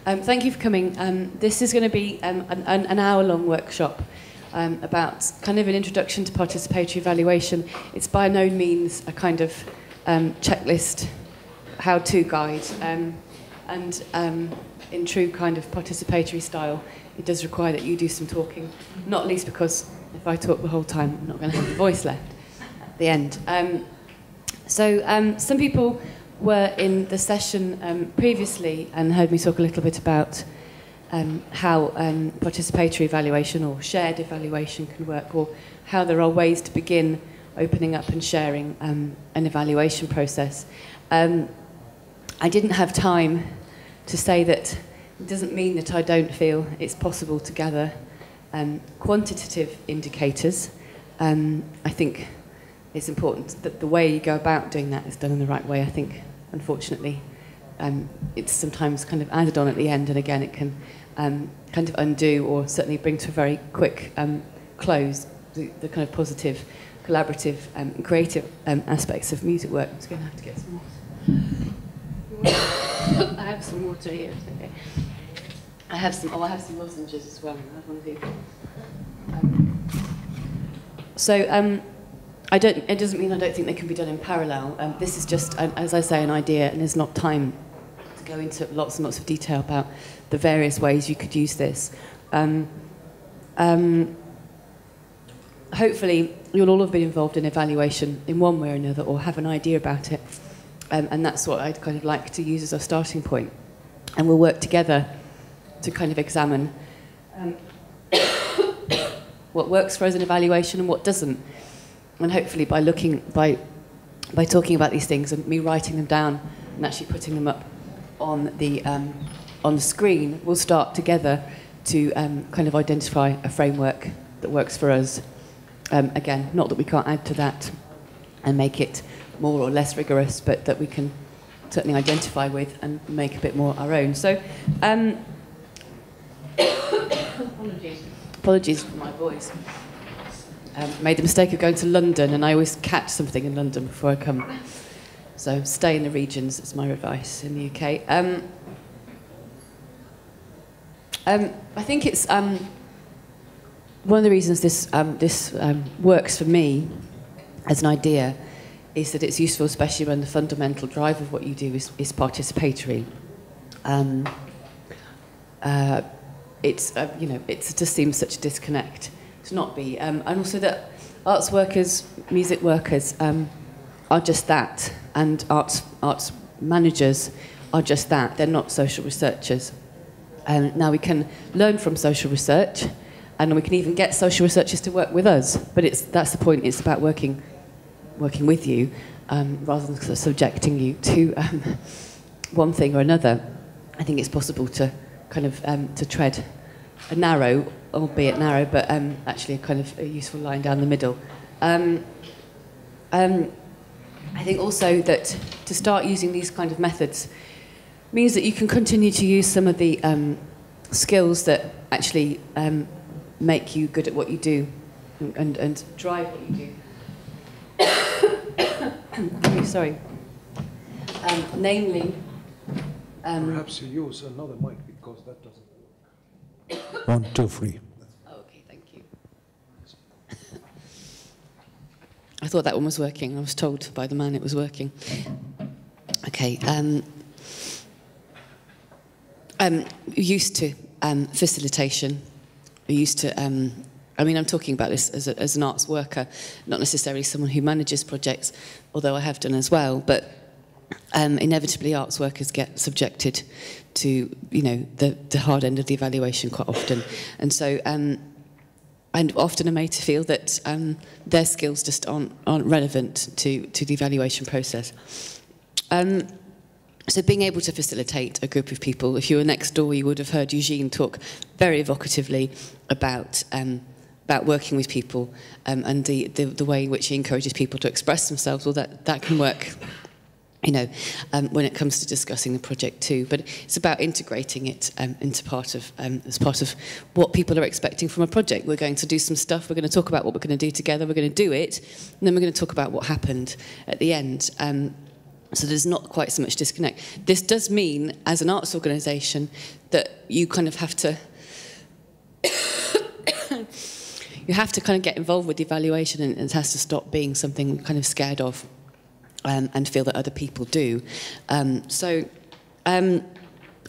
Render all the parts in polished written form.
Thank you for coming. This is going to be an hour-long workshop about kind of an introduction to participatory evaluation. It's by no means a kind of checklist, how-to guide, and in true kind of participatory style, it does require that you do some talking, not least because if I talk the whole time, I'm not going to have a voice left at the end. Some people were in the session previously and heard me talk a little bit about how participatory evaluation or shared evaluation can work, or how there are ways to begin opening up and sharing an evaluation process. I didn't have time to say that it doesn't mean that I don't feel it's possible to gather quantitative indicators. I think it's important that the way you go about doing that is done in the right way. I think, unfortunately, it's sometimes kind of added on at the end, and again it can kind of undo or certainly bring to a very quick close the kind of positive, collaborative, creative aspects of music work. I'm just going to have to get some water. I have some water here. Okay. I have some lozenges as well. I have one of these. It doesn't mean I don't think they can be done in parallel. This is just, as I say, an idea, and there's not time to go into lots and lots of detail about the various ways you could use this. Hopefully, you'll all have been involved in evaluation in one way or another, or have an idea about it. And that's what I'd kind of like to use as our starting point. And we'll work together to kind of examine what works for us in evaluation and what doesn't. And hopefully by talking about these things and me writing them down and actually putting them up on the screen, we'll start together to kind of identify a framework that works for us. Again, not that we can't add to that and make it more or less rigorous, but that we can certainly identify with and make a bit more our own. So, apologies for my voice. Made the mistake of going to London, and I always catch something in London before I come. So stay in the regions, that's my advice in the UK. I think it's one of the reasons this works for me as an idea is that it's useful, especially when the fundamental drive of what you do is participatory. It just seems such a disconnect to not be, and also that arts workers, music workers, are just that, and arts managers are just that. They're not social researchers. Now we can learn from social research, and we can even get social researchers to work with us. But that's the point. It's about working with you, rather than sort of subjecting you to one thing or another. I think it's possible to kind of to tread a narrow, albeit narrow, but actually a kind of a useful line down the middle. I think also that to start using these kind of methods means that you can continue to use some of the skills that actually make you good at what you do and drive what you do. Sorry. Namely... perhaps you use another mic, because that doesn't work. 1, 2, 3. Oh, okay, thank you. I thought that one was working. I was told by the man it was working. Okay. Used to facilitation. Used to... I'm talking about this as an arts worker, not necessarily someone who manages projects, although I have done as well. But inevitably, arts workers get subjected to, the hard end of the evaluation quite often, and so and often are made to feel that their skills just aren't relevant to the evaluation process. So being able to facilitate a group of people, if you were next door, you would have heard Eugene talk very evocatively about working with people and the way in which he encourages people to express themselves. Well, that can work, when it comes to discussing the project too. But it's about integrating it into as part of what people are expecting from a project. We're going to do some stuff. We're going to talk about what we're going to do together. We're going to do it, and then we're going to talk about what happened at the end. So there's not quite so much disconnect. This does mean, as an arts organisation, that you kind of have to you have to kind of get involved with the evaluation, and it has to stop being something you're kind of scared of and feel that other people do.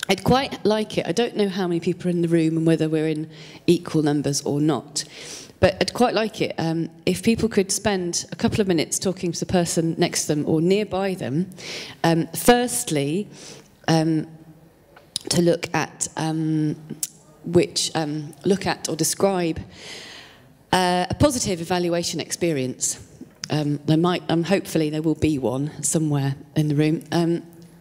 I'd quite like it. I don't know how many people are in the room and whether we're in equal numbers or not. But I'd quite like it if people could spend a couple of minutes talking to the person next to them or nearby them. Firstly, to look at or describe a positive evaluation experience. Hopefully there will be one somewhere in the room,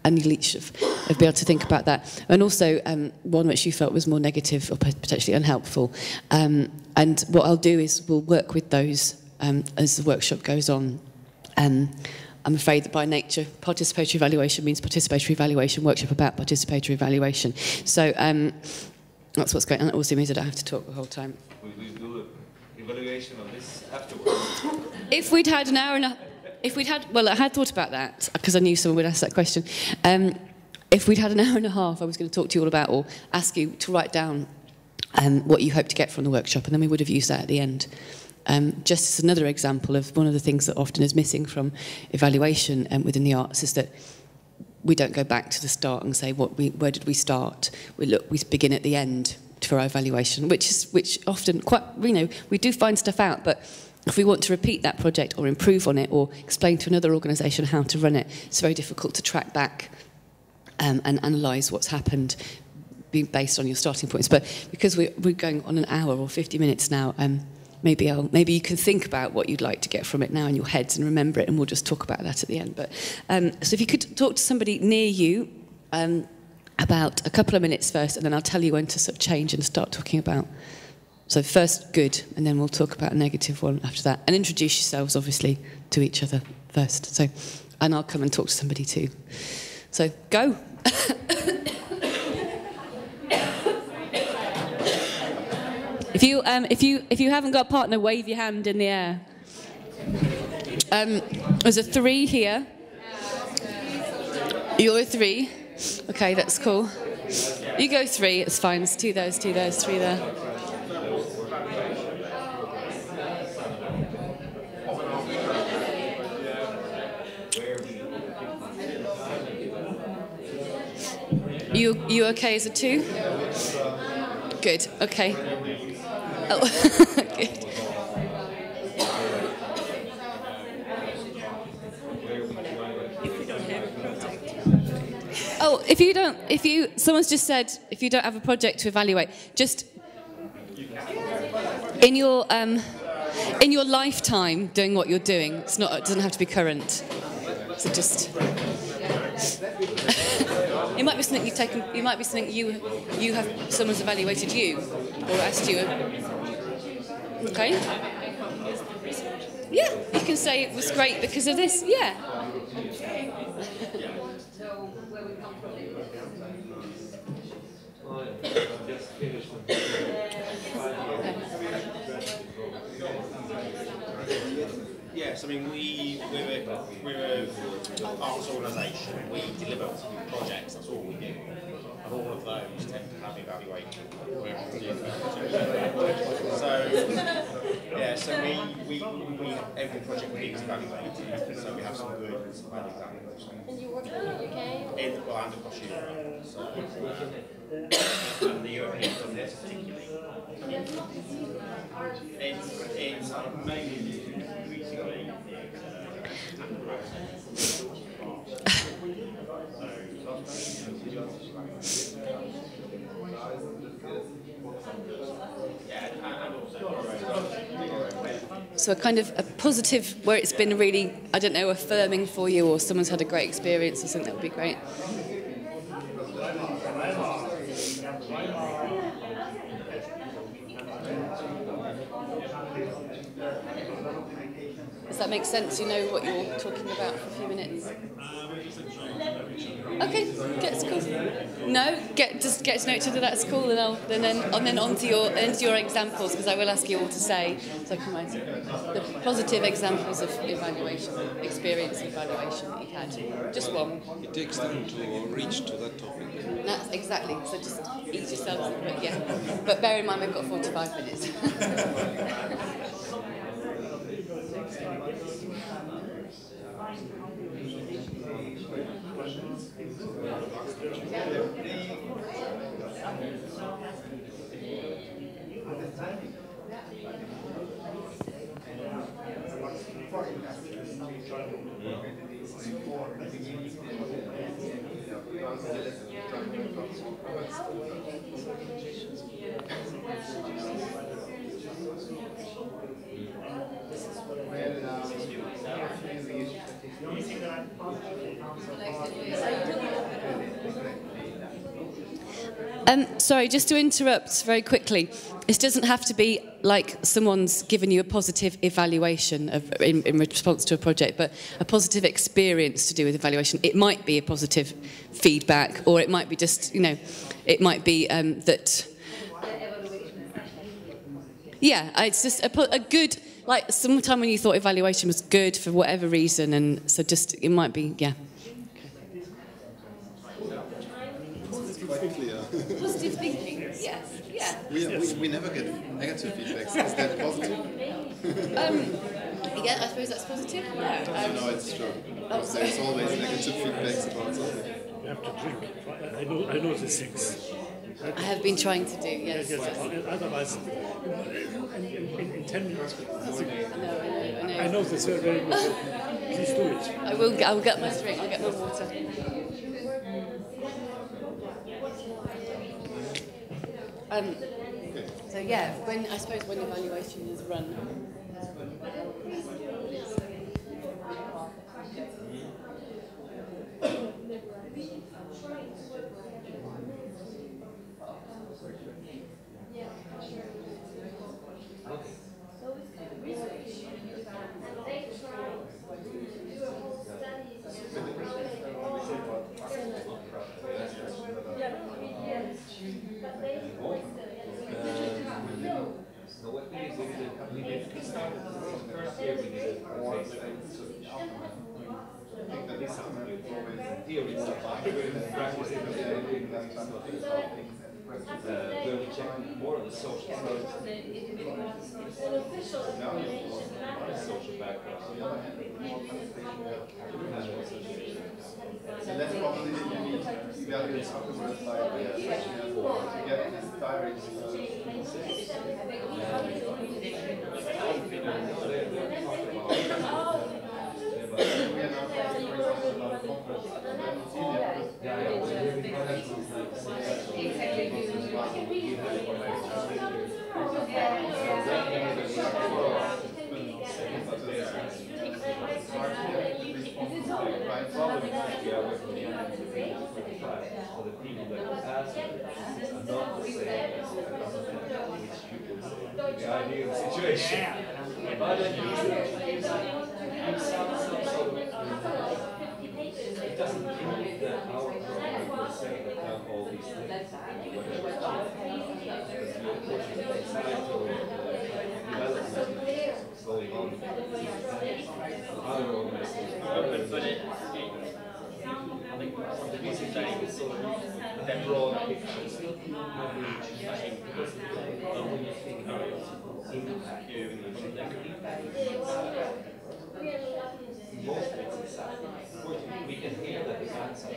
and you'll each have be able to think about that. And also one which you felt was more negative or potentially unhelpful. And what I'll do is we'll work with those as the workshop goes on. I'm afraid that by nature, participatory evaluation means participatory evaluation, workshop about participatory evaluation. So that's what's going on. It also means I don't have to talk the whole time. Will we do an evaluation of this afterwards? If we'd had an hour and a... Well, I had thought about that, because I knew someone would ask that question. If we'd had an hour and a half, I was going to talk to you all about, or ask you to write down what you hope to get from the workshop, and then we would have used that at the end. Just as another example of one of the things that often is missing from evaluation within the arts is that we don't go back to the start and say, where did we start? We begin at the end for our evaluation, which often we do find stuff out, but if we want to repeat that project or improve on it or explain to another organisation how to run it, it's very difficult to track back and analyse what's happened based on your starting points. But because we're going on an hour or 50 minutes now, maybe you can think about what you'd like to get from it now in your heads and remember it, and we'll just talk about that at the end. But so if you could talk to somebody near you about a couple of minutes first, and then I'll tell you when to sort of change and start talking about. So first, good, and then we'll talk about a negative one after that. And introduce yourselves, obviously, to each other first. So, and I'll come and talk to somebody too. So, go. If you haven't got a partner, wave your hand in the air. There's a 3 here. You're a 3. Okay, that's cool. You go 3, it's fine. It's 2 those, 3 there. You okay as a 2? Good, okay. Oh, good. Oh, someone's just said, if you don't have a project to evaluate, just in your lifetime doing what you're doing, it doesn't have to be current. So just... It might be something you've taken. It might be something you have. Someone's evaluated you, or asked you. Okay. Yeah, you can say it was great because of this. Yeah. Yes, I mean we're an arts organisation. We deliver projects. That's all we do, and all of those tend to have evaluation. So we every project we need is evaluated. So we have some good and some bad examples. And you work in the UK? And across Europe. And the European context particularly. It's mainly increasingly So a kind of a positive, where it's been really, I don't know, affirming for you, or someone's had a great experience or something, that would be great. Does that make sense? You know what you're talking about for a few minutes? Okay, that's cool. No, just get to know each other. That's cool, and then onto your examples, because I will ask you all to say, so I can write the positive examples of evaluation, experience of evaluation that you've had. Just one. It takes time to reach to that topic. That's exactly. So just ease yourselves. But yeah, but bear in mind we've got 45 minutes. Sorry, just to interrupt very quickly. This doesn't have to be like someone's given you a positive evaluation in response to a project, but a positive experience to do with evaluation. It might be a positive feedback, or it might be just, it might be that... Yeah, it's just a good, like sometime when you thought evaluation was good for whatever reason, and so just, it might be, yeah. Positive thinking, yes, yeah. We never get negative feedbacks. Is that positive? Yeah, I suppose that's positive. Yeah. No, it's true. There's always negative feedbacks about something. You have to drink. I know these things. I have been trying to do, yes. Otherwise, in 10 minutes. I know. I know this very good. Please do it. I will get my drink. I'll get my water. So yeah, I suppose when evaluation is run. Where we check more on the social side, social background. And that's probably the unique evaluate afterwards by to get this direct the ideal situation. But then you it doesn't mean that our program will say that all these things, whatever it's because we of course societal development going on other organizations. But I think the music thing is sort of that broad picture. When you think about impact, Most of it's inside. We can hear that the fans are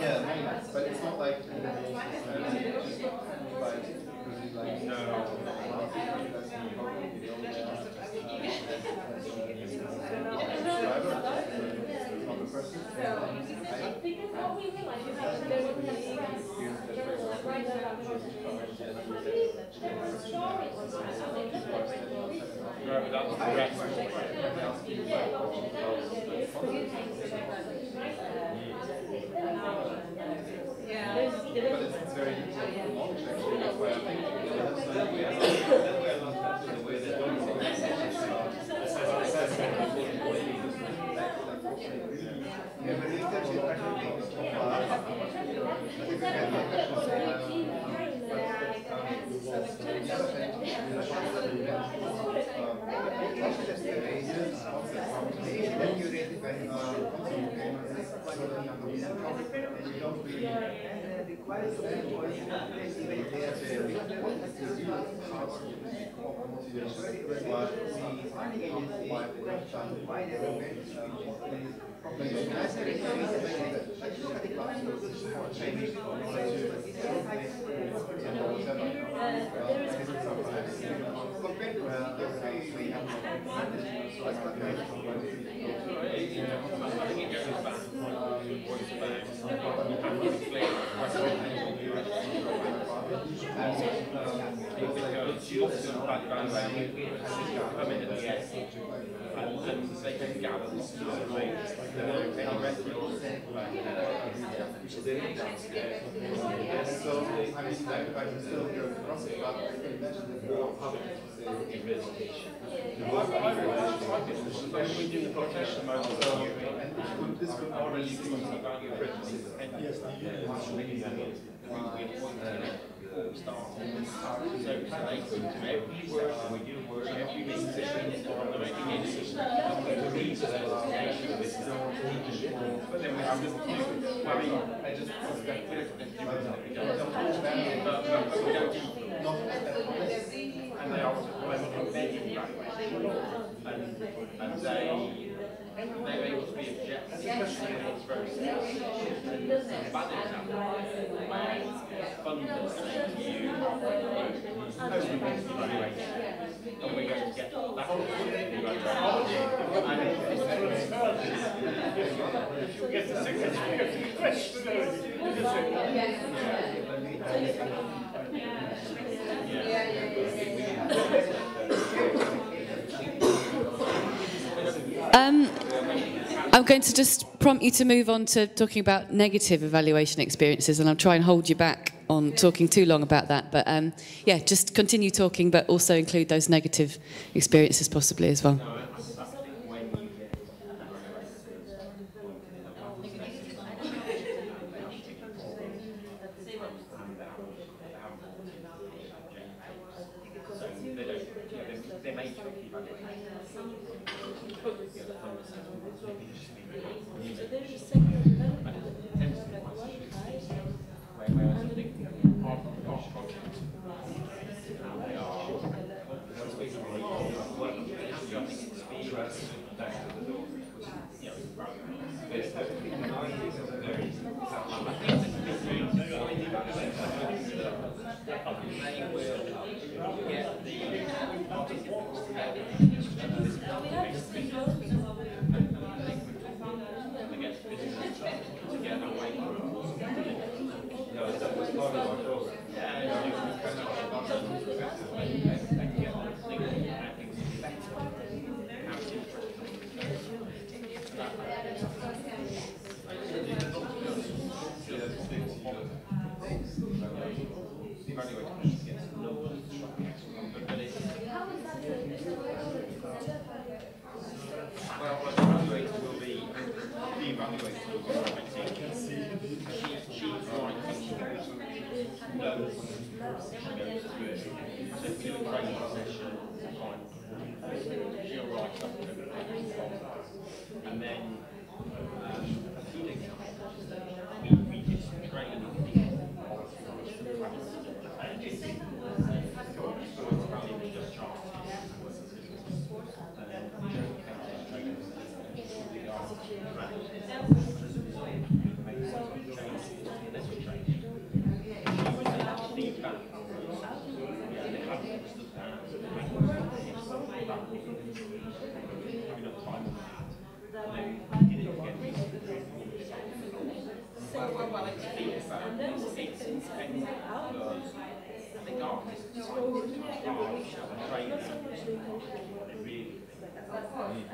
Yeah, but it's not like I'm going to just prompt you to move on to talking about negative evaluation experiences, and I'll try and hold you back on talking too long about that. But yeah, just continue talking, but also include those negative experiences possibly as well.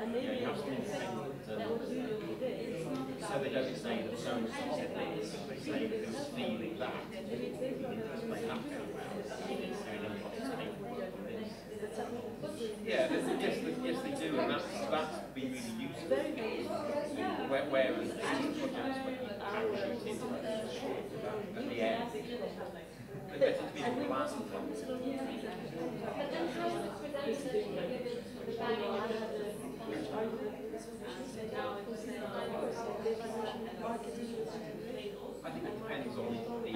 Yeah, you have to independent. So they don't say that so-and-so said this, they say that there was feeling that. It doesn't make that go around. Yeah, yes, they do, and that's been really useful. Whereas these projects when you parachute into it at the end, they better to be the last ones. I think it depends on the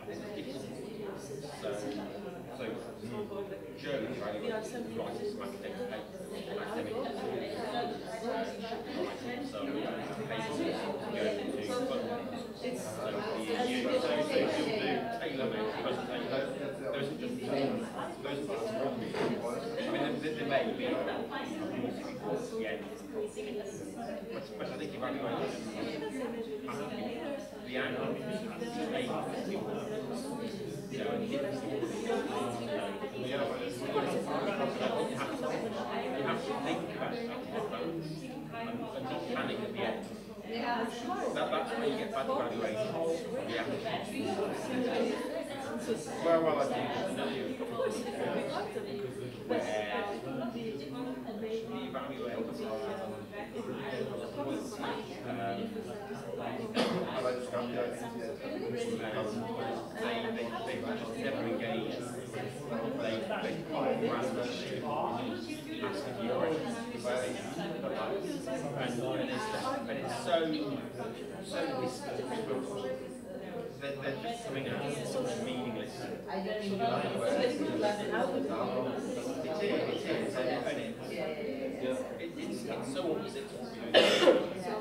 discipline. So Joe is writing some academic papers, so papers go into tailor-made presentations. Those are just there may be yeah, but I think evaluation the angle is you have to think about that and not panic at the end. That's where you get bad evaluation. Yeah. Well, I think where the evaluators they never engage. They asking you questions, and it's so they're just coming out such meaningless. It is, it's so opposite to what we do.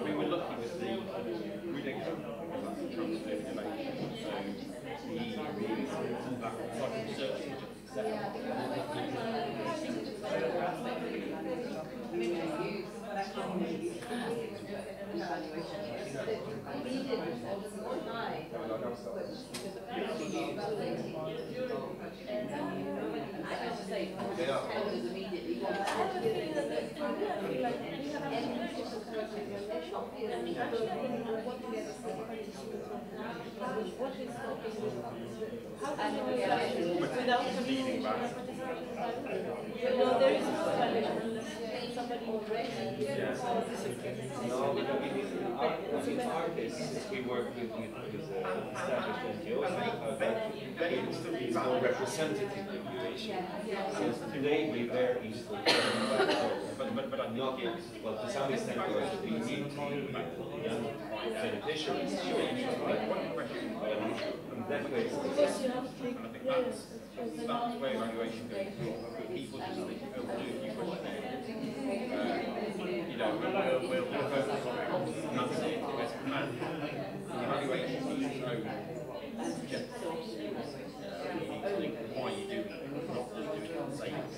We were lucky with the reading transfer innovation, so that project research leading back. No, there is no evaluation unless somebody already. Yes. No, in our case, we work with established NGOs, there is no representative evaluation. Since today we were in for but I'm not yet. Well, to some extent, we need to beneficiaries showing that way. That's where evaluation goes. People just think, oh, we'll do a few questionnaires. You know, we'll focus on it. That's it. That's the plan. Evaluation needs its own objectives. You need to think why you do that, not just do it for the sake of it.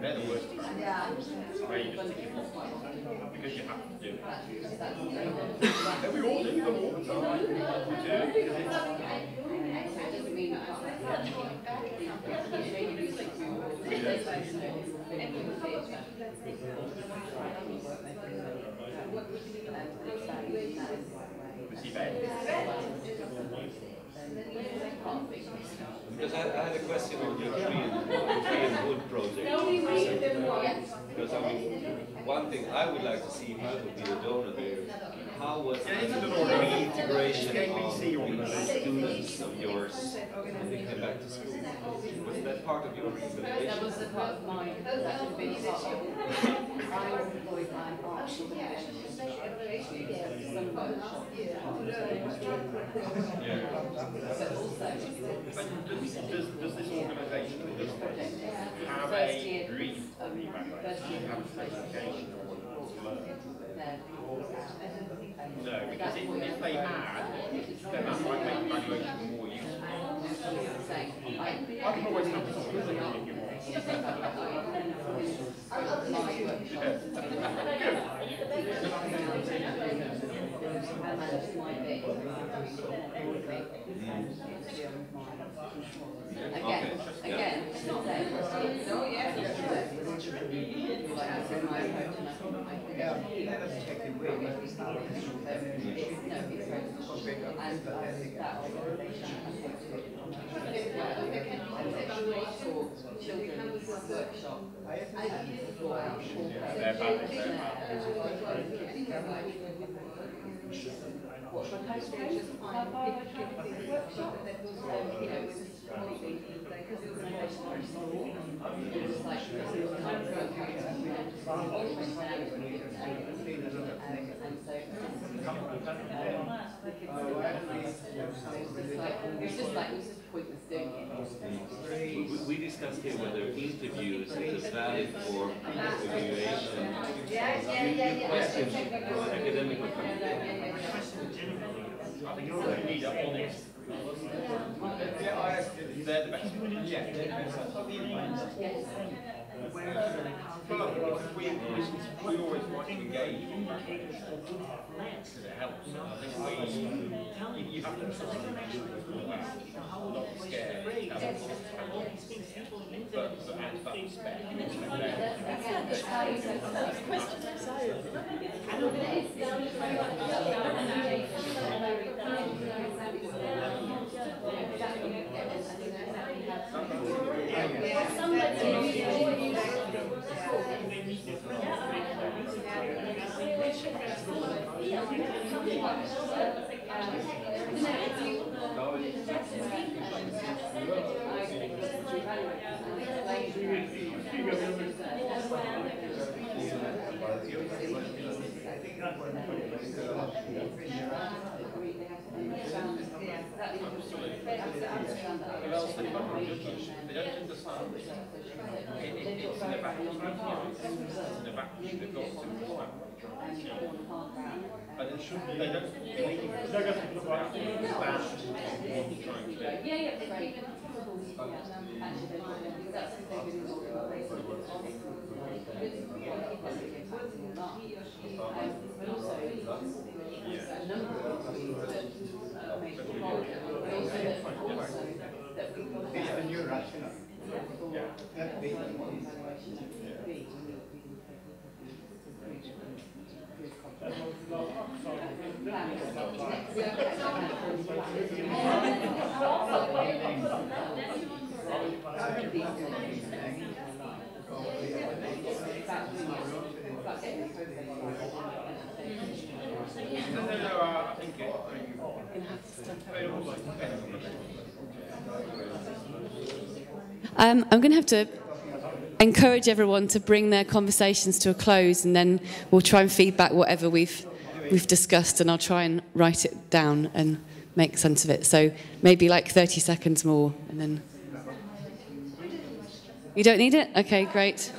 They're the worst evaluations. Where you just tick it off because you have to do it. And we all do them all the time. We do. Because I had a question on your tree and wood project. Because I mean, one thing I would like to see if I would be a donor there, how was the reintegration of the students of yours when they came back to school? Was that part of your rehabilitation? That was a part of my big part. I employed my art some workshops. Does this organisation have a brief on the evaluation? Have a specification of what you want to learn? No, because if they had, then that might make evaluation more useful. I can always have this conversation if you want. We discussed here whether interviews is a valid form of evaluation. Question, academic I think you need an honest. They're the best. But we always want to engage because it helps. I think you have to not scared, but add that respect. I'm going to have to encourage everyone to bring their conversations to a close, and then we'll try and feedback whatever we've discussed, and I'll try and write it down and make sense of it. So maybe like 30 seconds more, and then... You don't need it? Okay, great.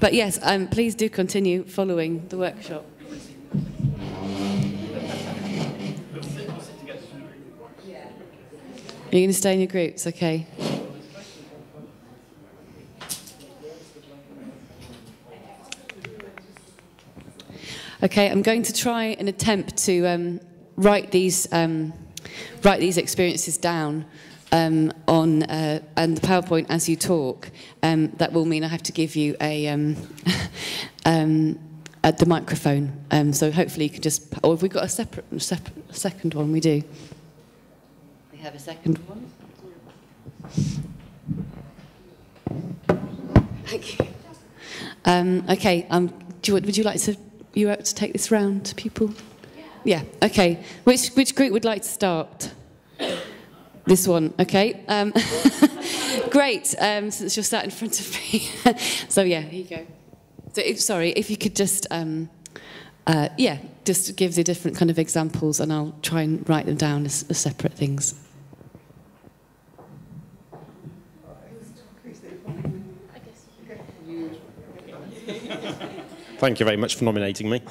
But yes, please do continue following the workshop. Are you going to stay in your groups? Okay. Okay, I'm going to try and attempt to write these experiences down on and the PowerPoint as you talk. That will mean I have to give you a at the microphone. So hopefully you can just, or have we got a second one? We do. We have a second one. Thank you. Okay. Would you like to take this round to people? Yeah. Okay. Which group would like to start? This one. Okay. Great. Since you're sat in front of me. So yeah, here you go. So sorry, if you could just just give the different kind of examples, and I'll try and write them down as separate things. Thank you very much for nominating me.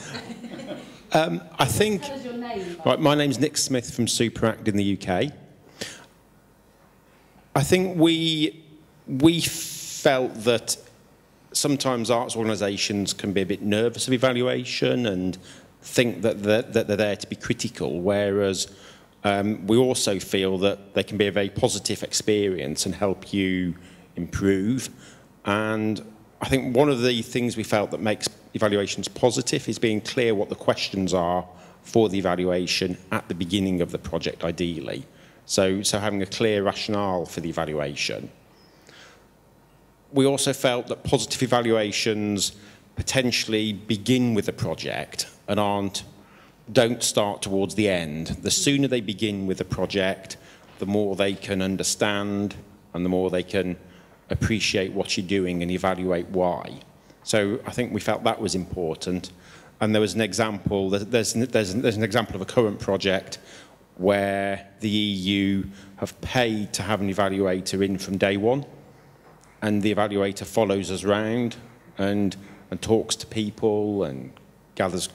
I think... Tell us your name. Right, my name's Nick Smith from Superact in the UK. I think we felt that sometimes arts organisations can be a bit nervous of evaluation and think that they're there to be critical, whereas we also feel that they can be a very positive experience and help you improve. And I think one of the things we felt that makes evaluations positive is being clear what the questions are for the evaluation at the beginning of the project, ideally. So having a clear rationale for the evaluation. We also felt that positive evaluations potentially begin with the project and don't start towards the end. The sooner they begin with the project, the more they can understand and the more they can appreciate what you're doing and evaluate why. So I think we felt that was important. And there was an example, there's an example of a current project where the EU have paid to have an evaluator in from day one, and the evaluator follows us round and talks to people and gathers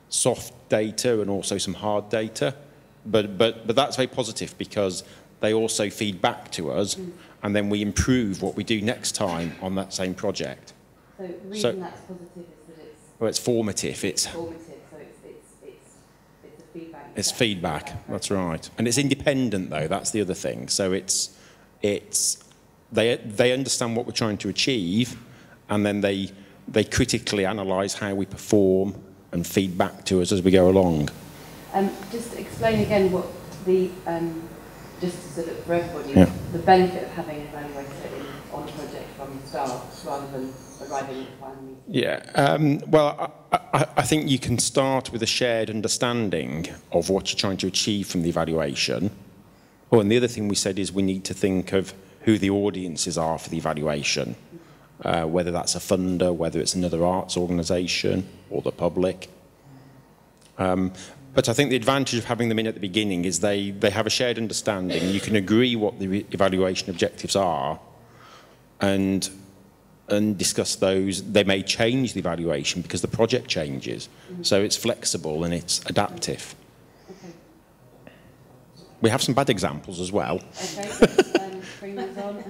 soft data and also some hard data. But that's very positive because they also feed back to us, and then we improve what we do next time on that same project. So the reason that's positive is that it's... Well, it's formative. It's formative, so it's a feedback. It's feedback, that's right. And it's independent, though, that's the other thing. So they understand what we're trying to achieve, and then they critically analyse how we perform and feed back to us as we go along. Just explain again what the, just so that for everybody, yeah. The benefit of having an evaluator on a project from the start rather than arriving at the final meeting. Yeah, well, I think you can start with a shared understanding of what you're trying to achieve from the evaluation. Oh, and the other thing we said is we need to think of who the audiences are for the evaluation, whether that's a funder, whether it's another arts organisation or the public. But I think the advantage of having them in at the beginning is they have a shared understanding. You can agree what the evaluation objectives are and discuss those. They may change the evaluation because the project changes. So it's flexible and it's adaptive. Okay. We have some bad examples as well. Okay, let's bring those on.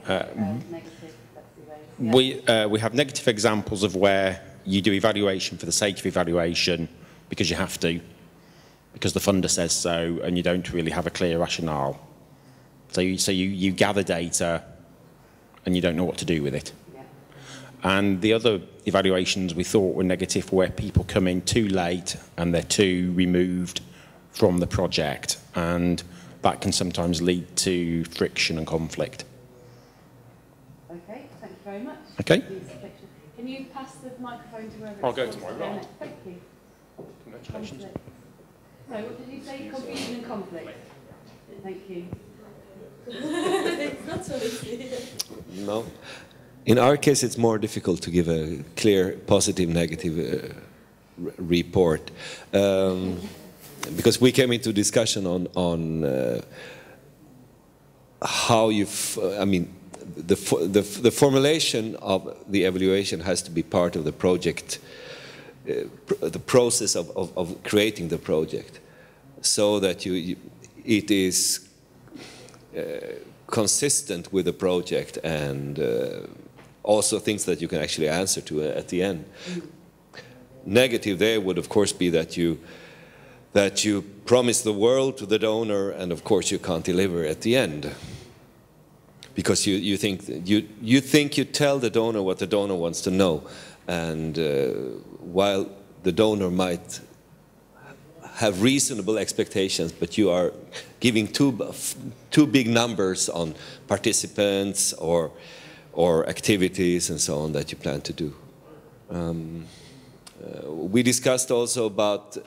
Negative, let's do those. Yeah. We have negative examples of where you do evaluation for the sake of evaluation because you have to, because the funder says so, and you don't really have a clear rationale. So you gather data and you don't know what to do with it. Yeah. And the other evaluations we thought were negative where people come in too late and they're too removed from the project, and that can sometimes lead to friction and conflict. Okay, thank you very much. Okay. Can you pass the microphone to whoever I'll it's go to supposed my go right. next? Thank you. Congratulations. So what did you say? Confusion and conflict. Thank you. It's not so easy. No. In our case, it's more difficult to give a clear positive, negative report. Because we came into discussion on how I mean, the formulation of the evaluation has to be part of the project, the process of creating the project, so that it is consistent with the project and also things that you can actually answer to at the end. Negative there would of course be that you promise the world to the donor and of course you can't deliver at the end. Because you think you tell the donor what the donor wants to know, and while the donor might have reasonable expectations, but you are giving too big numbers on participants or activities and so on that you plan to do. We discussed also about.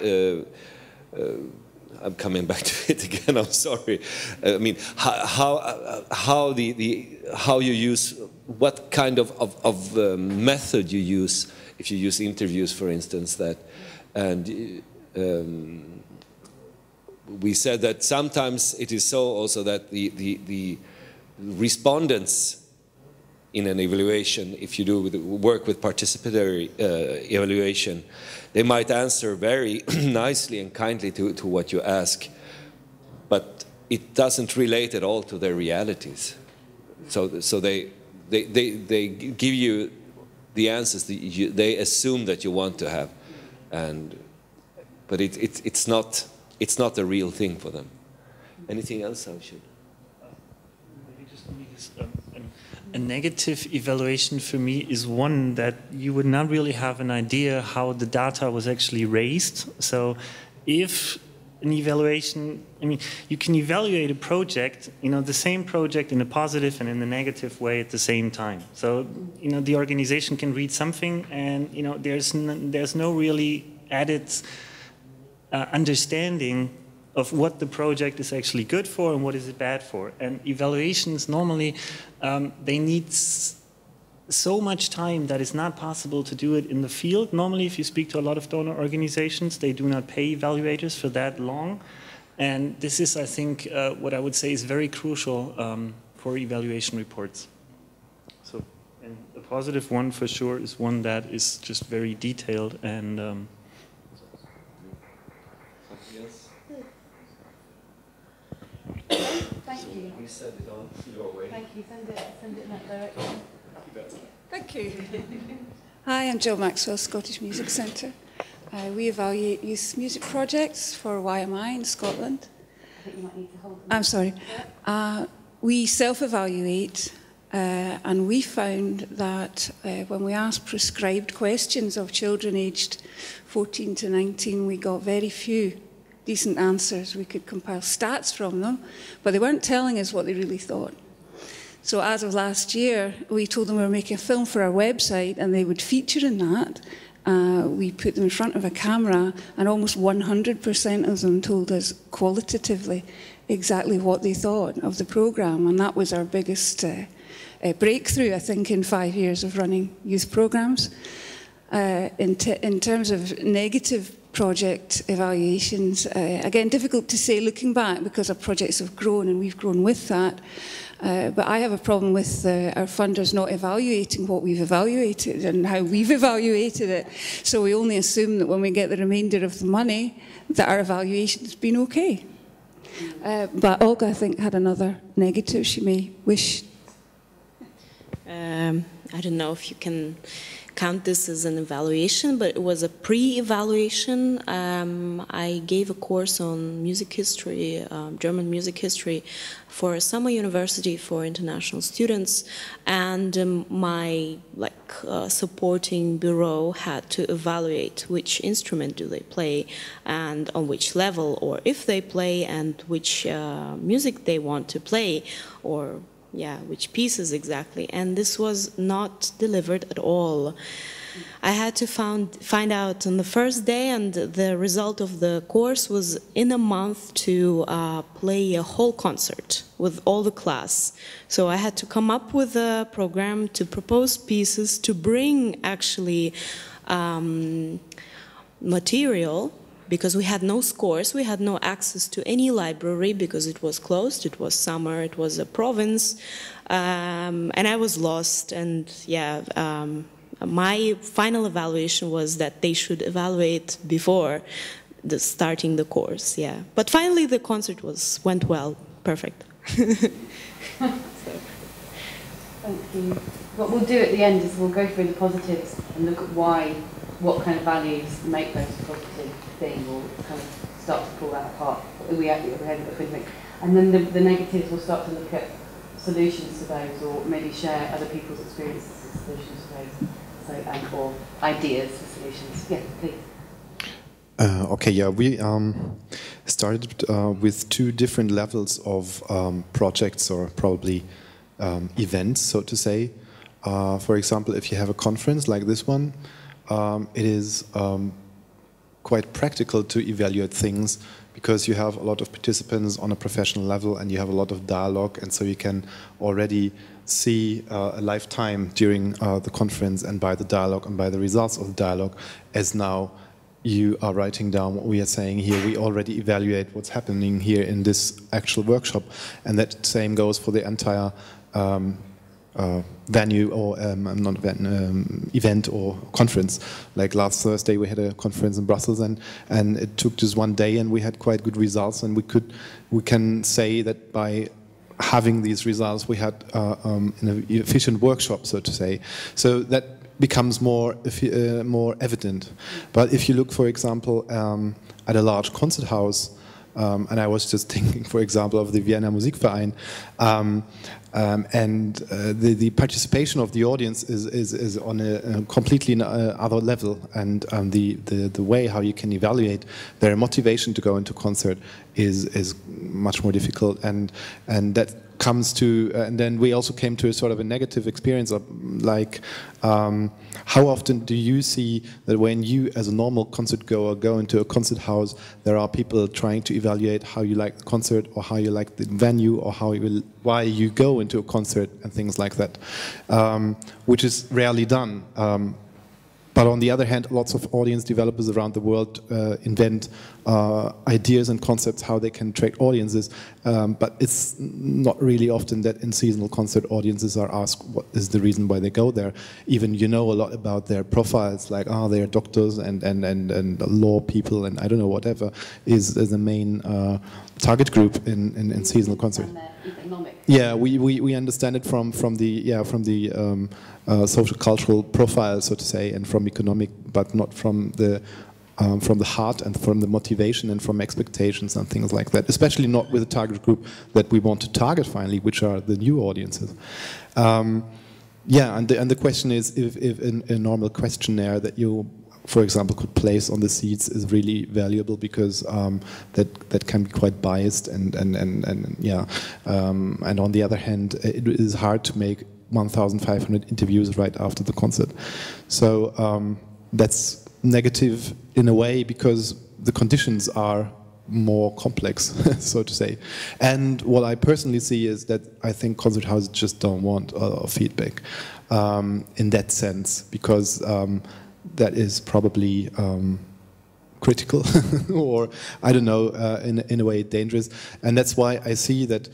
I'm coming back to it again. I'm sorry. I mean, how you use, what kind of method you use if you use interviews, for instance. And we said that sometimes it is so also that the respondents in an evaluation, if you work with participatory evaluation, they might answer very nicely and kindly to what you ask, but it doesn't relate at all to their realities. So they give you the answers that they assume that you want to have, but it's not the real thing for them. Anything else I should? Maybe just only this, a negative evaluation for me is one that you would not really have an idea how the data was actually raised. So if an evaluation, I mean, you can evaluate a project, the same project in a positive and in a negative way at the same time. So, the organization can read something and, there's no really added understanding of what the project is actually good for and what is it bad for. And evaluations normally, they need so much time that it's not possible to do it in the field. Normally, if you speak to a lot of donor organizations, they do not pay evaluators for that long. And this is, I think, what I would say is very crucial for evaluation reports. So, and a positive one for sure is one that is just very detailed and Thank you. We send it on your way. Thank you. Send it in that direction. Thank you. Hi, I'm Jill Maxwell, Scottish Music Centre. We evaluate youth music projects for YMI in Scotland. I think you might need to hold them. I'm sorry. We self-evaluate, and we found that when we asked prescribed questions of children aged 14 to 19, we got very few decent answers. We could compile stats from them, but they weren't telling us what they really thought. So as of last year, we told them we were making a film for our website and they would feature in that. We put them in front of a camera and almost 100% of them told us qualitatively exactly what they thought of the programme. And that was our biggest breakthrough, I think, in 5 years of running youth programmes. In terms of negative project evaluations, again, difficult to say looking back because our projects have grown and we've grown with that. But I have a problem with our funders not evaluating what we've evaluated and how we've evaluated it. So we only assume that when we get the remainder of the money, that our evaluation's been okay. But Olga, I think, had another negative she may wish. I don't know if you can count this as an evaluation, but it was a pre-evaluation. I gave a course on music history, German music history, for a summer university for international students, and my supporting bureau had to evaluate which instrument do they play and on which level, or if they play and which music they want to play, or which pieces exactly, and this was not delivered at all. I had to find out on the first day, and the result of the course was in a month to play a whole concert with all the class. So I had to come up with a program to propose pieces, to bring actually material, because we had no scores, we had no access to any library because it was closed, it was summer, it was a province, and I was lost. And my final evaluation was that they should evaluate before starting the course. But finally the concert went well, perfect. Thank you. What we'll do at the end is we'll go through the positives and look at what kind of values make those positive thing, or kind of start to pull that apart. And then the negatives, will start to look at solutions to those, or maybe share other people's experiences and solutions to those, or ideas for solutions. Yeah, please. We started with two different levels of projects, or probably events, so to say. For example, if you have a conference like this one, it is quite practical to evaluate things because you have a lot of participants on a professional level and you have a lot of dialogue, and so you can already see a lifetime during the conference, and by the dialogue and by the results of the dialogue, as now you are writing down what we are saying here, we already evaluate what's happening here in this actual workshop, and that same goes for the entire venue, or event or conference. Like last Thursday we had a conference in Brussels, and it took just one day and we had quite good results, and we can say that by having these results we had in an efficient workshop, so to say. So that becomes more evident. But if you look, for example, at a large concert house, and I was just thinking, for example, of the Vienna Musikverein, and the participation of the audience is on a completely other level, and the way how you can evaluate their motivation to go into concert is much more difficult, and that comes to, and then we also came to a sort of a negative experience of like, how often do you see that when you as a normal concert goer go into a concert house, there are people trying to evaluate how you like the concert or how you like the venue or why you go into a concert and things like that, which is rarely done. But on the other hand, lots of audience developers around the world invent ideas and concepts how they can attract audiences, but it's not really often that in seasonal concert audiences are asked what is the reason why they go there. Even you know a lot about their profiles, like they're doctors and law people and I don't know, whatever is the main target group in seasonal concert. Yeah, we understand it from the social cultural profile, so to say, and from economic, but not from the heart and from the motivation and from expectations and things like that. Especially not with the target group that we want to target finally, which are the new audiences. Yeah, and the question is if a normal questionnaire that you, for example, could place on the seats is really valuable, because that can be quite biased and yeah, and on the other hand, it is hard to make 1,500 interviews right after the concert. So that's negative in a way because the conditions are more complex, so to say. And what I personally see is that I think concert houses just don't want feedback in that sense, because that is probably critical or I don't know, in a way dangerous. And that's why I see that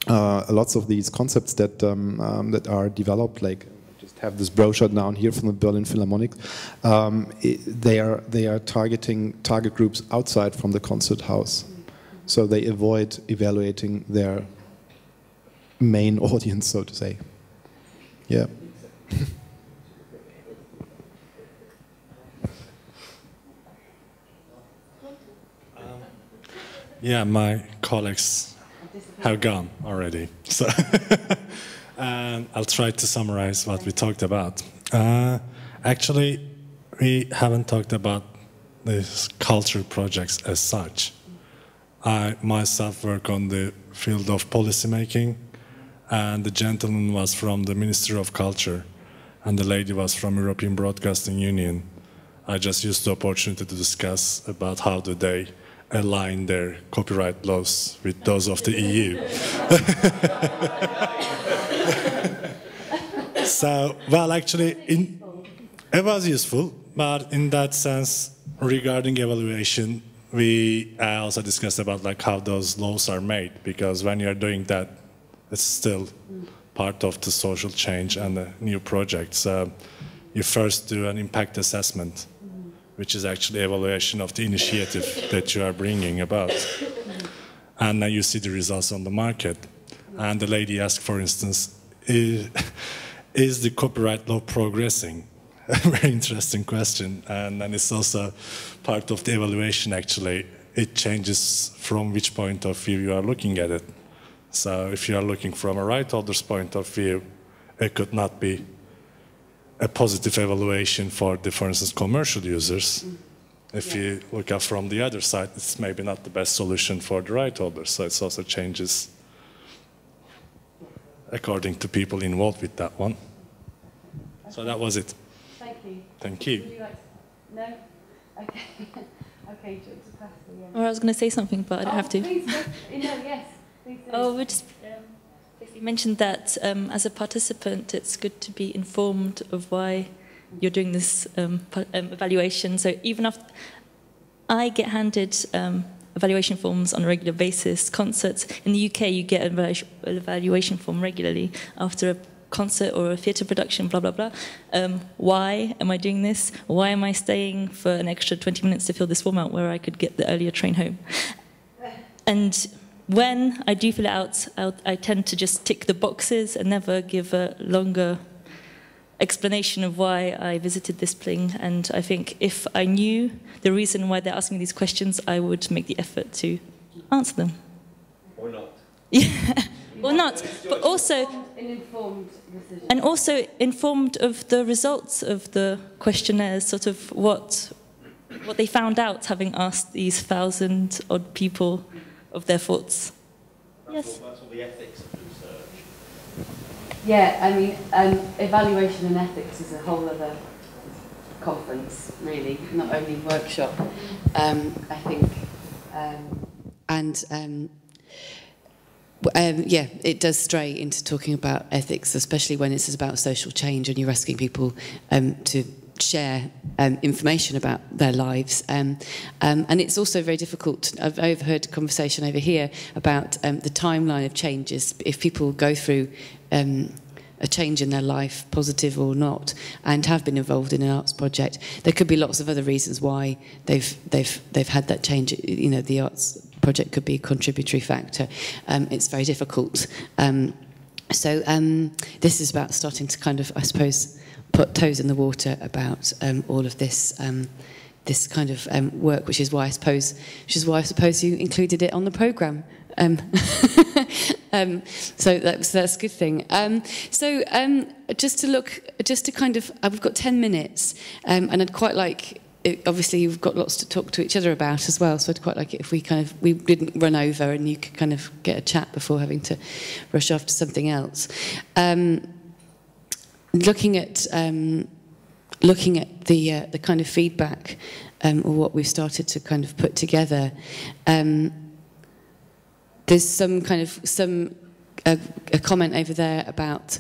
lots of these concepts that that are developed, like I just have this brochure down here from the Berlin Philharmonic, they are targeting target groups outside from the concert house, so they avoid evaluating their main audience, so to say. Yeah. Yeah, my colleagues have gone already, so I'll try to summarize what we talked about. Actually, we haven't talked about these cultural projects as such. I myself work on the field of policymaking, and the gentleman was from the Ministry of Culture, and the lady was from European Broadcasting Union. I just used the opportunity to discuss about how do they align their copyright laws with those of the EU. So, well, actually, it was useful, but in that sense, regarding evaluation, we also discussed about like how those laws are made, because when you're doing that, it's still part of the social change and the new project. So you first do an impact assessment, which is actually evaluation of the initiative that you are bringing about. And then you see the results on the market. And the lady asked, for instance, is the copyright law progressing? A very interesting question. And then it's also part of the evaluation, actually. It changes from which point of view you are looking at it. So if you are looking from a right holder's point of view, it could not be a positive evaluation for instance, commercial users. If you look at from the other side, it's maybe not the best solution for the right holders. So it also changes according to people involved with that one. So that was it. Thank you. Thank you. Would you like to? No? Okay. Okay, just pass the, yeah. Or I was going to say something, but I don't have to. Please, no, yes. Please do. Oh, we just you mentioned that as a participant, it's good to be informed of why you're doing this evaluation. So even after I get handed evaluation forms on a regular basis, concerts in the UK, you get an evaluation form regularly after a concert or a theatre production, blah, blah, blah. Why am I doing this? Why am I staying for an extra 20 minutes to fill this form out where I could get the earlier train home? And when I do fill it out, I tend to just tick the boxes and never give a longer explanation of why I visited this thing. And I think if I knew the reason why they're asking these questions, I would make the effort to answer them. Or not. Yeah, or not, but also an informed decision. And also informed of the results of the questionnaires, sort of what they found out having asked these 1,000-odd people of their thoughts. That's all the ethics of research. Yeah, I mean, evaluation and ethics is a whole other conference, really, not only workshop, I think. Yeah, it does stray into talking about ethics, especially when it's about social change and you're asking people to share information about their lives. And it's also very difficult. I've overheard a conversation over here about the timeline of changes. If people go through a change in their life, positive or not, and have been involved in an arts project, there could be lots of other reasons why they've had that change. You know, the arts project could be a contributory factor. It's very difficult. So this is about starting to kind of, I suppose, put toes in the water about all of this this kind of work, which is why I suppose you included it on the programme. So that's a good thing. Just to kind of, we've got 10 minutes, and I'd quite like. Obviously, you've got lots to talk to each other about as well, so I'd quite like it if we didn't run over and you could kind of get a chat before having to rush off to something else. Looking at the kind of feedback or what we've started to kind of put together, there's some kind of a comment over there about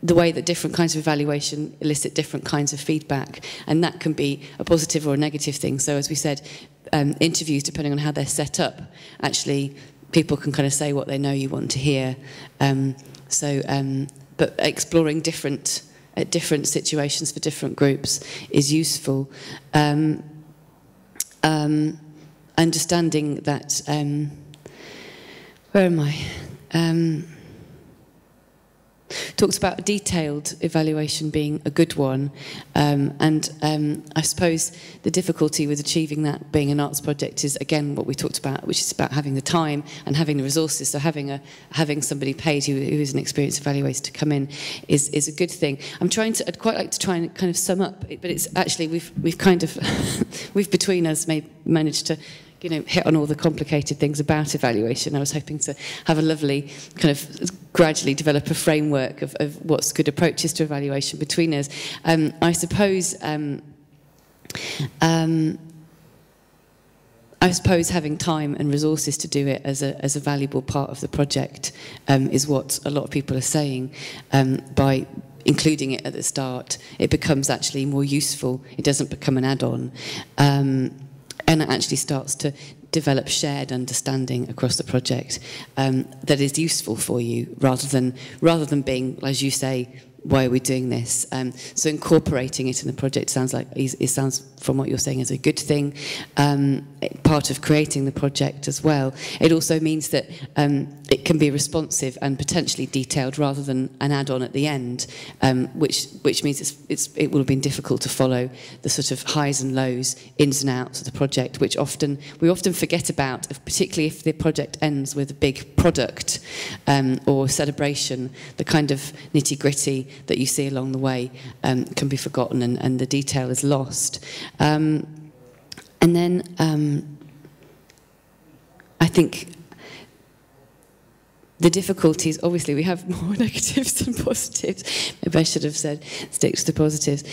the way that different kinds of evaluation elicit different kinds of feedback, and that can be a positive or a negative thing. So as we said, interviews, depending on how they're set up, actually people can kind of say what they know you want to hear. But exploring different situations for different groups is useful. Understanding that, where am I? Talks about detailed evaluation being a good one, and I suppose the difficulty with achieving that being an arts project is, again, what we talked about, which is about having the time and having the resources. So having somebody paid who is an experienced evaluator to come in is a good thing. I'd quite like to try and kind of sum up, but it's actually we've kind of we've between us managed to, you know, hit on all the complicated things about evaluation. I was hoping to have a lovely kind of gradually develop a framework of what's good approaches to evaluation between us. I suppose having time and resources to do it as a valuable part of the project is what a lot of people are saying. By including it at the start, it becomes actually more useful. It doesn't become an add-on. And it actually starts to develop shared understanding across the project that is useful for you, rather than being, as you say, why are we doing this? So incorporating it in the project sounds from what you're saying as a good thing. Part of creating the project as well. It also means that it can be responsive and potentially detailed rather than an add-on at the end, which means it will have been difficult to follow the sort of highs and lows, ins and outs of the project, which we often forget about, particularly if the project ends with a big product or celebration. The kind of nitty-gritty that you see along the way can be forgotten, and the detail is lost. And then I think the difficulties, obviously we have more negatives than positives. Maybe I should have said stick to the positives.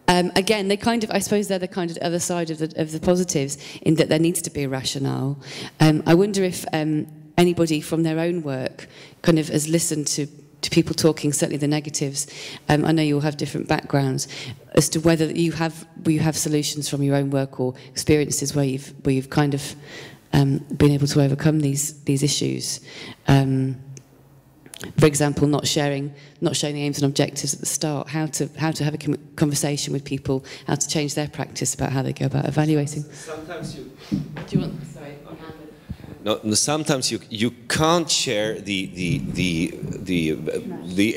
Again, they kind of, I suppose they're the kind of other side of the positives, in that there needs to be a rationale. I wonder if anybody from their own work kind of has listened to people talking, certainly the negatives. I know you all have different backgrounds, as to whether you have solutions from your own work or experiences where you've kind of been able to overcome these issues. For example, not showing the aims and objectives at the start. How to have a conversation with people, how to change their practice about how they go about evaluating. Sometimes you. Do you want? Sorry. no, sometimes you can't share the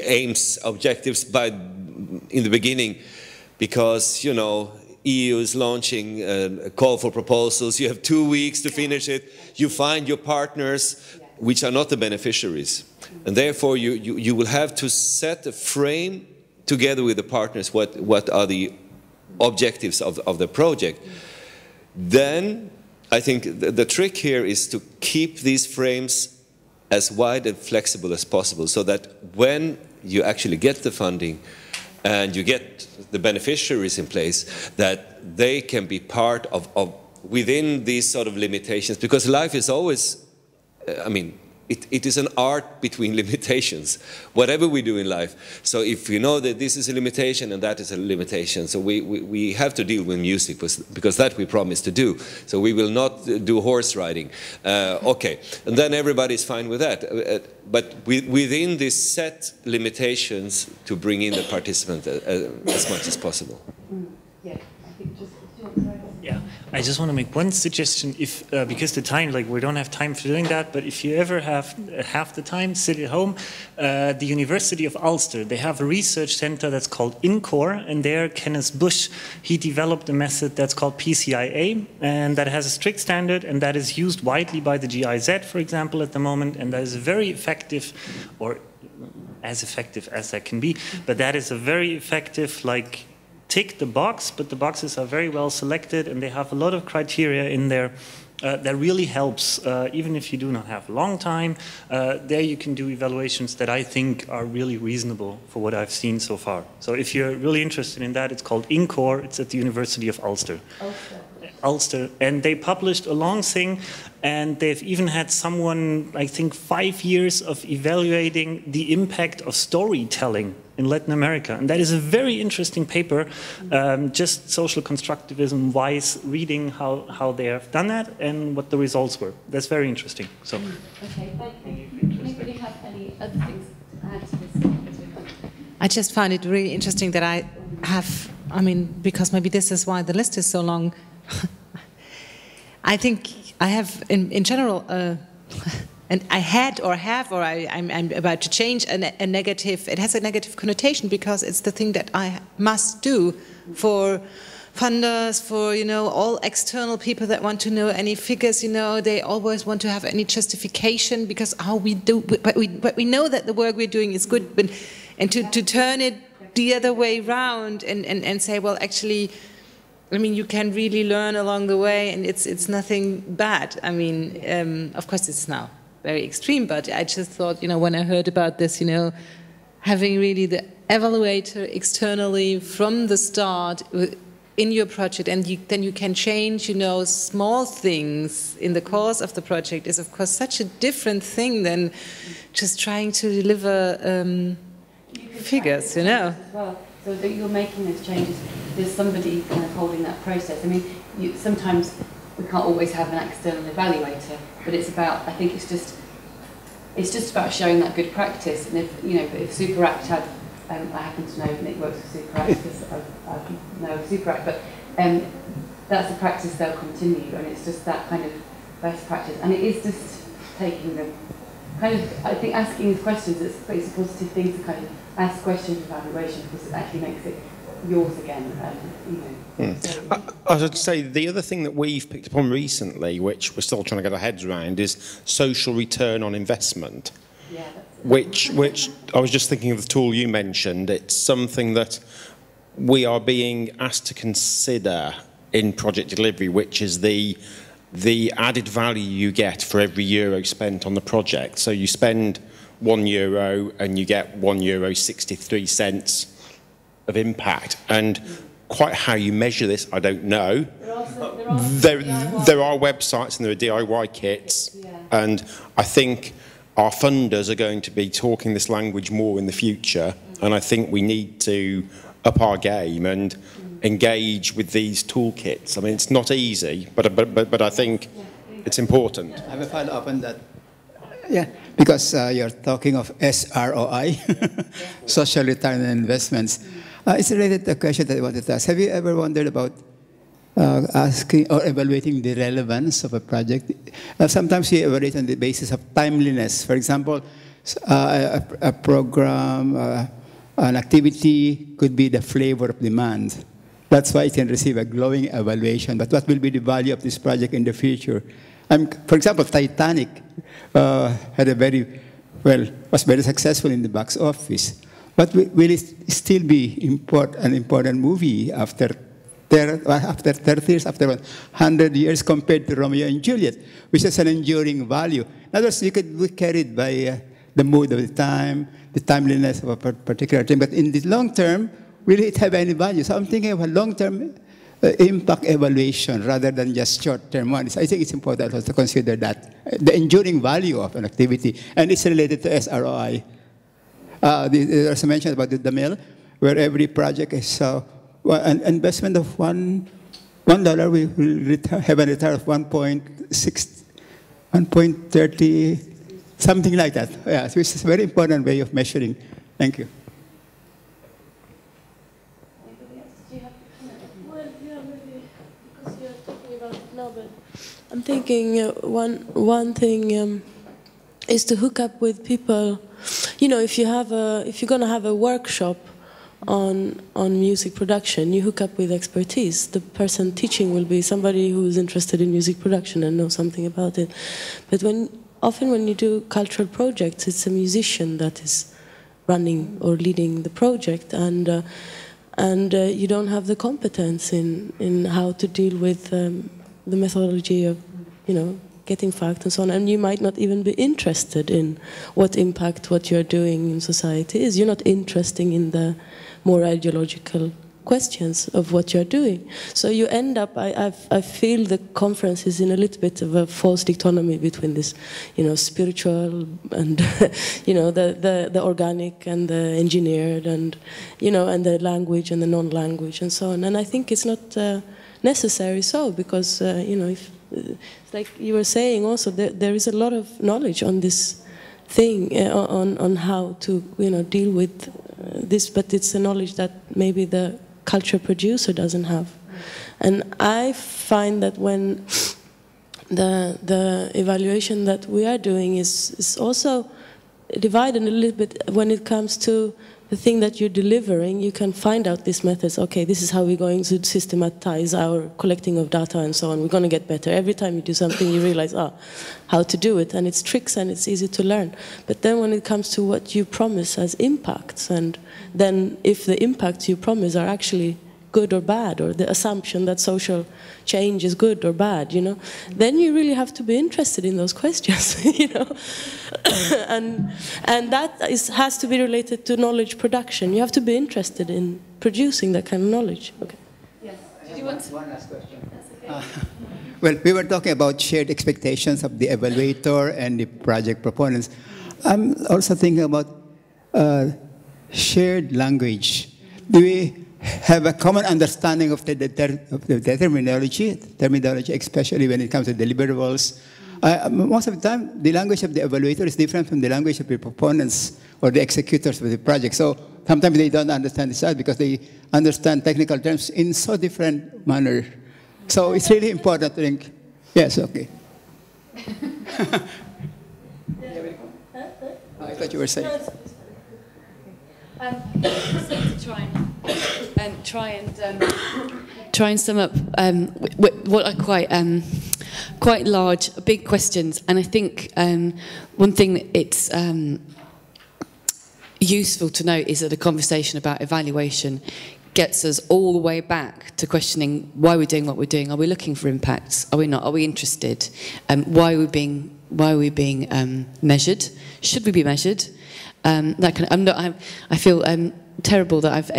aims, objectives in the beginning, because, you know, EU is launching a call for proposals. You have 2 weeks to finish it. You find your partners, which are not the beneficiaries, and therefore you will have to set a frame together with the partners. What are the objectives of the project? Then I think the trick here is to keep these frames as wide and flexible as possible, so that when you actually get the funding and you get the beneficiaries in place, that they can be part of within these sort of limitations, because life is always, I mean, it is an art between limitations, whatever we do in life. So if we know that this is a limitation and that is a limitation, so we have to deal with music, because that we promise to do. So we will not do horse riding. Okay, and then everybody's fine with that. But within these set limitations, to bring in the participant as much as possible. Yeah, I think just... Yeah, I just want to make one suggestion. If because the time, like, we don't have time for doing that, but if you ever have the time, sit at home. The University of Ulster, they have a research center that's called INCORE, and there Kenneth Bush, he developed a method that's called PCIA, and that has a strict standard, and that is used widely by the GIZ, for example, at the moment, and that is very effective, or as effective as that can be, but that is a very effective, like, tick the box, but the boxes are very well selected and they have a lot of criteria in there that really helps, even if you do not have a long time. There you can do evaluations that I think are really reasonable for what I've seen so far. So if you're really interested in that, it's called INCORE. It's at the University of Ulster. Ulster, and they published a long thing, and they've even had someone, I think, 5 years of evaluating the impact of storytelling in Latin America, and that is a very interesting paper, just social constructivism-wise, reading how they have done that and what the results were. That's very interesting. So. Okay, thank you. Anybody have any other things to add to this? I just found it really interesting that I have, I mean, because maybe this is why the list is so long. I think I have, in general, and I had or have, or I'm about to change a negative, it has a negative connotation because it's the thing that I must do for funders, for, you know, all external people that want to know any figures, you know, they always want to have any justification because how we do, but we know that the work we're doing is good, but, and to turn it the other way around and say, well, actually, I mean, you can really learn along the way, and it's nothing bad. I mean, of course, it's now very extreme, but I just thought, you know, when I heard about this, you know, having really the evaluator externally from the start in your project, and then you can change, you know, small things in the course of the project is, of course, such a different thing than just trying to deliver figures, you know. Well, so that you're making those changes, there's somebody kind of holding that process. I mean, sometimes we can't always have an external evaluator, but it's about, I think it's just about showing that good practice. And if, you know, if Super Act had, I happen to know Nick works for Super Act because I know Super Act, but that's a practice they'll continue, and it's just that kind of best practice. And it is just taking the kind of, I think asking these questions, it's a positive thing to kind of ask questions of evaluation because it actually makes it yours again, you know. So. I would say the other thing that we've picked up on recently, which we're still trying to get our heads around, is social return on investment. Yeah, which I was just thinking of the tool you mentioned. It's something that we are being asked to consider in project delivery, which is the added value you get for every euro spent on the project. So you spend €1 and you get €1.63 of impact. And quite how you measure this, I don't know. There are websites and there are DIY kits, and I think our funders are going to be talking this language more in the future, and I think we need to up our game and engage with these toolkits. I mean, it's not easy, but I think it's important. I have a follow-up on that. Yeah, because you're talking of SROI, social return on investments. It's related to a question that I wanted to ask. Have you ever wondered about asking or evaluating the relevance of a project. Sometimes we evaluate on the basis of timeliness. For example, a program, an activity could be the flavor of demand. That's why it can receive a glowing evaluation. But what will be the value of this project in the future? For example, Titanic had a was very successful in the box office. But will it still be an important movie after 30 years, after 100 years compared to Romeo and Juliet, which is an enduring value? In other words, you could be carried by the mood of the time, the timeliness of a particular thing. But in the long term, will it have any value? So I'm thinking of a long-term impact evaluation rather than just short-term ones. I think it's important also to consider that, the enduring value of an activity, and it's related to SROI. There's a mention about the mill, where every project is an investment of $1, we will have a return of 1.30, something like that. Yeah, so it's a very important way of measuring. Thank you. I'm thinking one thing is to hook up with people. You know, if you're going to have a workshop on music production, you hook up with expertise. The person teaching will be somebody who's interested in music production and knows something about it. But often when you do cultural projects, it's a musician that is running or leading the project, and you don't have the competence in how to deal with the methodology of, getting facts and so on, and you might not even be interested in what impact what you're doing in society is. You're not interested in the more ideological questions of what you're doing. So you end up, I feel the conference is in a little bit of a false dichotomy between this, spiritual and, the organic and the engineered and, and the language and the non-language and so on. And I think it's not necessary so, because, if, it's like you were saying also, there is a lot of knowledge on this thing, on how to, deal with this, but it's a knowledge that maybe the culture producer doesn't have. And I find that when the evaluation that we are doing is also divided a little bit when it comes to the thing that you're delivering. You can find out these methods. Okay, this is how we're going to systematize our collecting of data and so on. We're going to get better. Every time you do something, you realize, how to do it. And it's tricks and it's easy to learn. But then when it comes to what you promise as impacts, and then if the impacts you promise are actually good or bad, or the assumption that social change is good or bad, then you really have to be interested in those questions, and that has to be related to knowledge production. You have to be interested in producing that kind of knowledge. Okay. Yes. Did you want one last question? Well, we were talking about shared expectations of the evaluator and the project proponents. I'm also thinking about shared language. Do we have a common understanding of the terminology, especially when it comes to deliverables? Most of the time, the language of the evaluator is different from the language of the proponents or the executors of the project. So sometimes they don't understand the side because they understand technical terms in so different manner. So it's really important to think. Yes, okay. I thought you were saying. To try and sum up what are quite large, big questions, and I think one thing that it's useful to note is that a conversation about evaluation gets us all the way back to questioning why we're doing what we're doing. Are we looking for impacts? Are we not? Are we interested? Why are we being measured? Should we be measured? I feel terrible that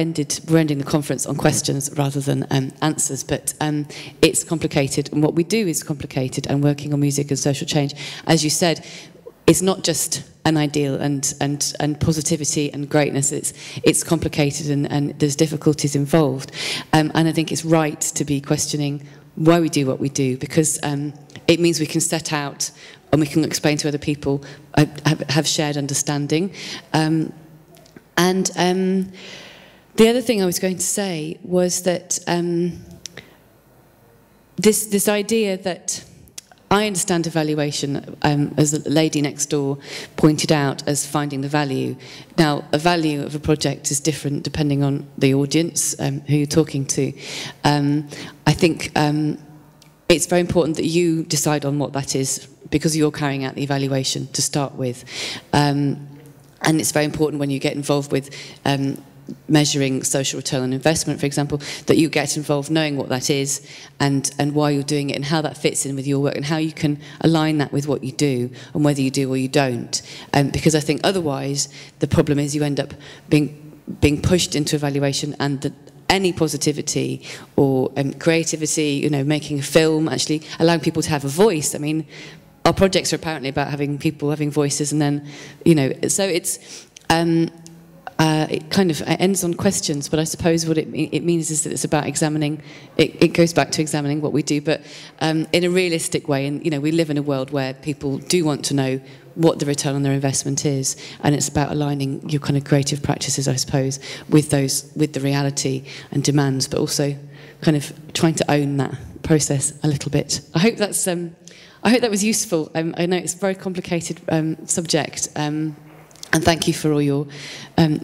we're ending the conference on questions rather than answers, but it's complicated, and what we do is complicated, and working on music and social change, as you said, it's not just an ideal and positivity and greatness. It's complicated, and there's difficulties involved, and I think it's right to be questioning why we do what we do, because it means we can set out and we can explain to other people, have shared understanding. And the other thing I was going to say was that this idea that I understand evaluation, as the lady next door pointed out, as finding the value. Now, a value of a project is different depending on the audience who you're talking to. I think it's very important that you decide on what that is, because you're carrying out the evaluation to start with. And it's very important when you get involved with measuring social return on investment, for example, that you get involved knowing what that is and why you're doing it and how that fits in with your work and how you can align that with what you do and whether you do or you don't. Because I think otherwise the problem is you end up being pushed into evaluation, and any positivity or creativity, you know, making a film, actually allowing people to have a voice. I mean, our projects are apparently about having people having voices, and then, you know, so it's it kind of ends on questions, but I suppose what it means is that it's about examining, it goes back to examining what we do, but in a realistic way. And, you know, we live in a world where people do want to know what the return on their investment is, and it's about aligning your kind of creative practices, I suppose, with the reality and demands, but also kind of trying to own that process a little bit. I hope that's I hope that was useful. I know it's a very complicated subject. And thank you for all your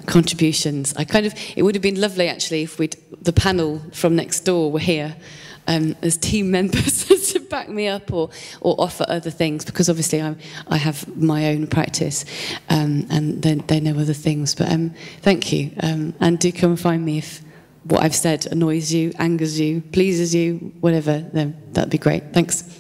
contributions. It would have been lovely actually if the panel from next door were here as team members to back me up or offer other things, because obviously I have my own practice and they know other things. But thank you, and do come and find me if what I've said annoys you, angers you, pleases you, whatever. Then that'd be great. Thanks.